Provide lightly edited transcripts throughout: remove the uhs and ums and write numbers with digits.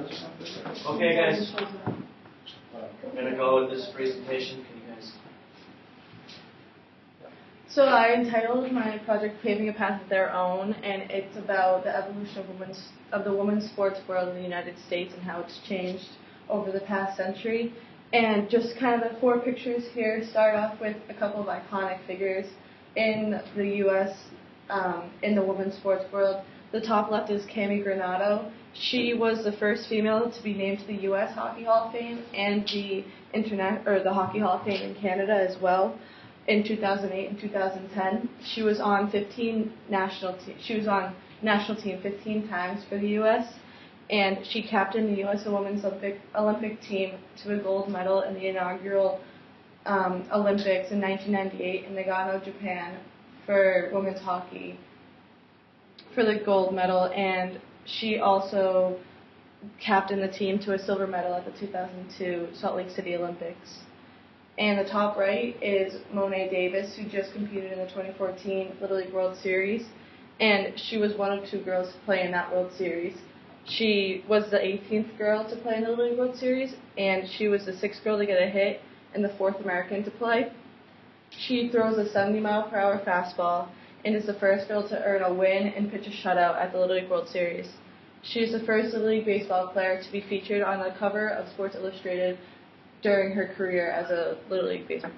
Okay, guys. I'm going to go with this presentation. Can you guys? So I entitled my project "Paving a Path of Their Own," and it's about the evolution of the women's sports world in the United States and how it's changed over the past century. And just kind of the four pictures here start off with a couple of iconic figures in the U.S. In the women's sports world. The top left is Cammy Granato. She was the first female to be named to the U.S. Hockey Hall of Fame and the Hockey Hall of Fame in Canada as well in 2008 and 2010. She was on national team 15 times for the U.S. and she captained the U.S. Women's Olympic team to a gold medal in the inaugural Olympics in 1998 in Nagano, Japan, for women's hockey for the gold medal, and she also captained the team to a silver medal at the 2002 Salt Lake City Olympics. And the top right is Monet Davis, who just competed in the 2014 Little League World Series, and she was one of two girls to play in that World Series. She was the 18th girl to play in the Little League World Series, and she was the 6th girl to get a hit and the 4th American to play. She throws a 70-mile-per-hour fastball and is the first girl to earn a win and pitch a shutout at the Little League World Series. She is the first Little League baseball player to be featured on the cover of Sports Illustrated during her career as a Little League baseball.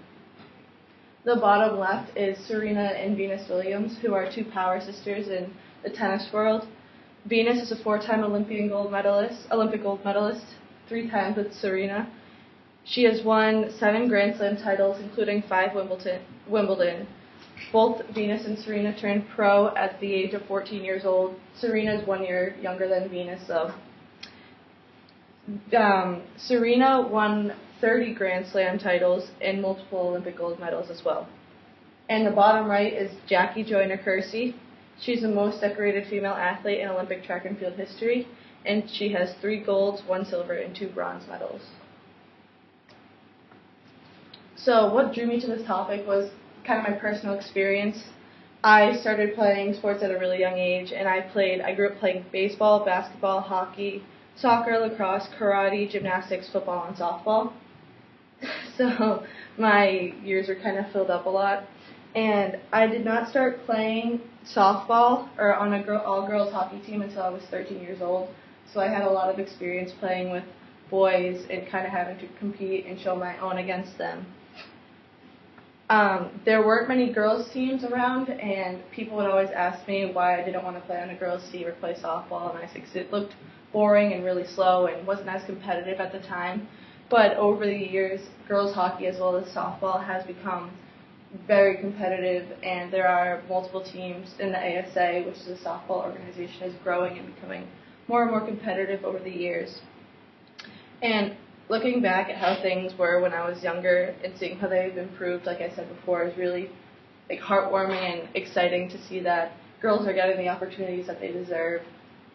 The bottom left is Serena and Venus Williams, who are two power sisters in the tennis world. Venus is a 4-time Olympic gold medalist, 3 times with Serena. She has won 7 Grand Slam titles, including 5 Wimbledon. Both Venus and Serena turned pro at the age of 14 years old. Serena is 1 year younger than Venus, though. Serena won 30 Grand Slam titles and multiple Olympic gold medals as well. And the bottom right is Jackie Joyner-Kersee. She's the most decorated female athlete in Olympic track and field history, and she has 3 golds, 1 silver, and 2 bronze medals. So what drew me to this topic was kind of my personal experience. I started playing sports at a really young age, and I grew up playing baseball, basketball, hockey, soccer, lacrosse, karate, gymnastics, football, and softball. So my years were kind of filled up a lot. And I did not start playing softball or on an all-girls hockey team until I was 13 years old. So I had a lot of experience playing with boys and kind of having to compete and show my own against them. There weren't many girls' teams around, and people would always ask me why I didn't want to play on a girls' team or play softball, and I said it looked boring and really slow and wasn't as competitive at the time. But over the years, girls' hockey as well as softball has become very competitive, and there are multiple teams in the ASA, which is a softball organization, is growing and becoming more and more competitive over the years. And looking back at how things were when I was younger and seeing how they've improved, like I said before, is really heartwarming and exciting to see that girls are getting the opportunities that they deserve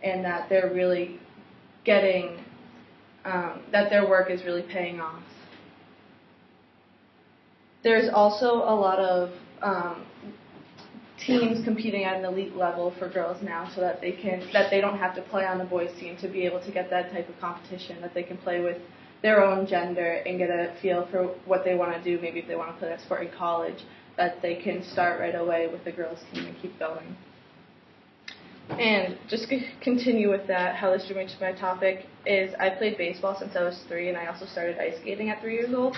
and that they're really getting, that their work is really paying off. There's also a lot of teams competing at an elite level for girls now, so that they don't have to play on the boys' team to be able to get that type of competition, that they can play with their own gender and get a feel for what they want to do. Maybe if they want to play that sport in college, that they can start right away with the girls' team and keep going. And just to continue with that, how this drew me to my topic is I played baseball since I was 3, and I also started ice skating at 3 years old.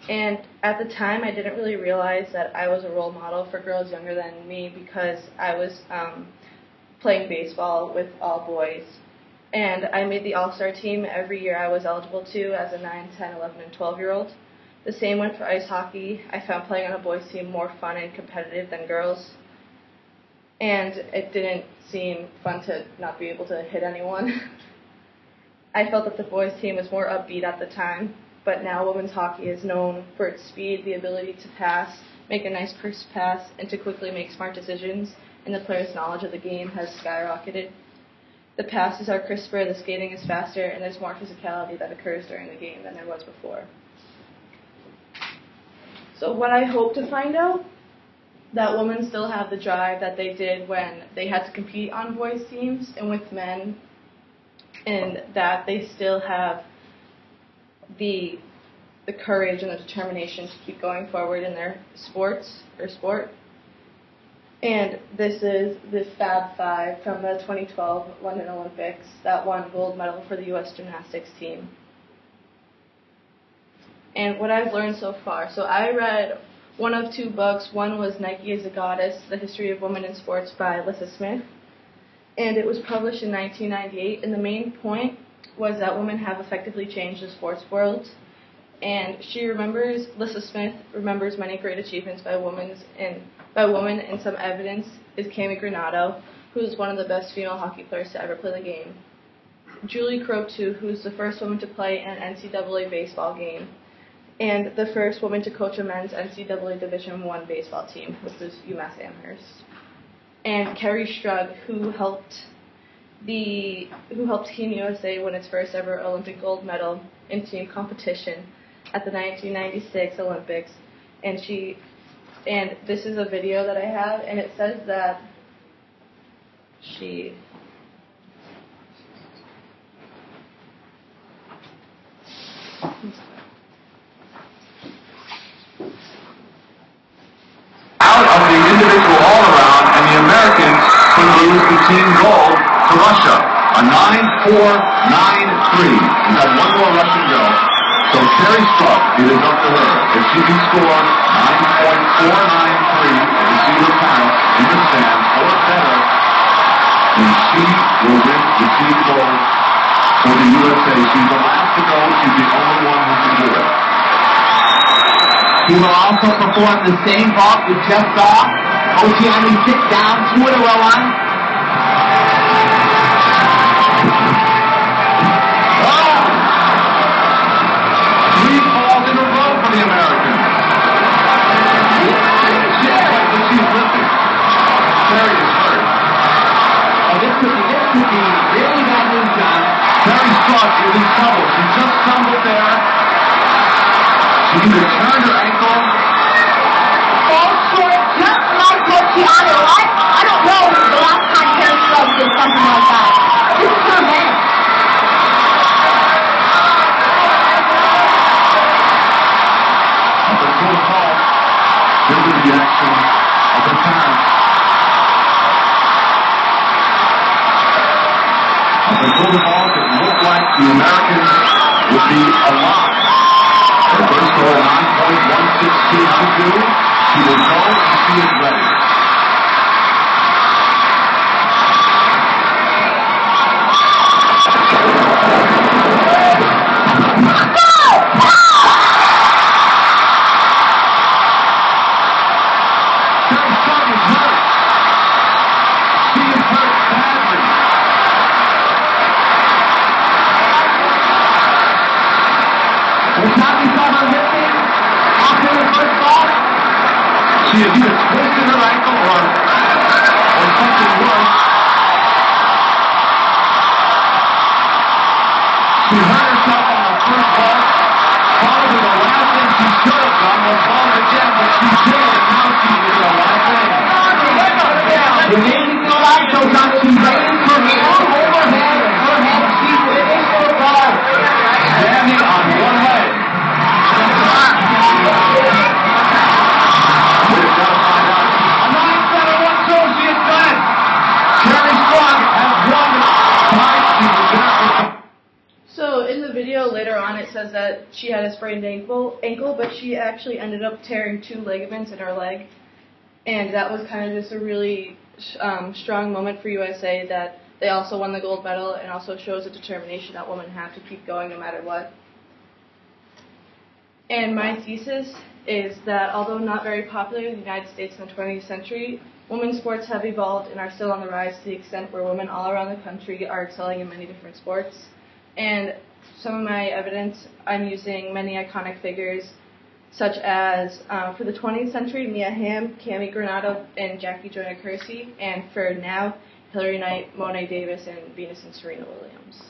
And at the time, I didn't really realize that I was a role model for girls younger than me because I was playing baseball with all boys. And I made the all-star team every year I was eligible to as a 9, 10, 11, and 12-year-old. The same went for ice hockey. I found playing on a boys' team more fun and competitive than girls. And it didn't seem fun to not be able to hit anyone. I felt that the boys' team was more upbeat at the time, but now women's hockey is known for its speed, the ability to pass, make a nice crisp pass, and to quickly make smart decisions, and the players' knowledge of the game has skyrocketed. The passes are crisper, the skating is faster, and there's more physicality that occurs during the game than there was before. So what I hope to find out, that women still have the drive that they did when they had to compete on boys' teams, and with men, and that they still have the courage and the determination to keep going forward in their sport. And this is the Fab Five from the 2012 London Olympics that won gold medal for the U.S. gymnastics team. And what I've learned so far, so I read one of two books. One was Nike is a Goddess, The History of Women in Sports by Lissa Smith, and it was published in 1998, and the main point was that women have effectively changed the sports world. And Lissa Smith remembers many great achievements by women, and some evidence is Cami Granado, who is one of the best female hockey players to ever play the game. Julie Croteau, who's the first woman to play an NCAA baseball game, and the first woman to coach a men's NCAA Division I baseball team, which was UMass Amherst. And Kerri Strug, who helped Team USA win its first ever Olympic gold medal in team competition at the 1996 Olympics, and this is a video that I have, and it says that she out of the individual all-around, and the Americans can lose the team gold to Russia. A 9-4-9-3. We have one more Russian go. So Kerri Strug, it is up to her. If she can score 9.493, and you see her parents in the stands, or better, then she will win the team gold for the USA. She's the last to go. She's the only one who can do it. He will also perform the same vault we just saw. Oceani sits down, 2 in a row on. Three falls in a row for the Americans. She's limping. Kerri is hurt. Oh, this could be really bad news, John. Kerri Strug is in trouble. She just stumbled there. She either turned her ankle. Fall short, just like Oceani. I don't know the last time Kerri Strug did something like that. This is her man. Up until the fall, there was the action of the parents. Up until the fall, it looked like the Americans would be alive. Her first goal, 9.162 to do. She will go and she is ready. Kerri Strug is hurt. She is hurt badly. Oceani saw her lifting after the first ball. She had either twisted her ankle or something worse. She hurt herself on the first ball. Probably the last thing she should have done was fall again, but she did, and now she's doing the right thing. The amazing thing about it, John, she raised her hand overhead, her head, she finished the ball. Standing on one leg. We've got to find out. A 9-7-1 she has done it. Kerri Strug has won tonight. So in the video later on, it says that she had a sprained ankle, but she actually ended up tearing 2 ligaments in her leg, and that was kind of just a really strong moment for USA that they also won the gold medal, and also shows the determination that women have to keep going no matter what. And my thesis is that although not very popular in the United States in the 20th century, women's sports have evolved and are still on the rise to the extent where women all around the country are excelling in many different sports. And some of my evidence, I'm using many iconic figures, such as for the 20th century, Mia Hamm, Cami Granado, and Jackie Joyner Kersee, and for now, Hilary Knight, Monet Davis, and Venus and Serena Williams.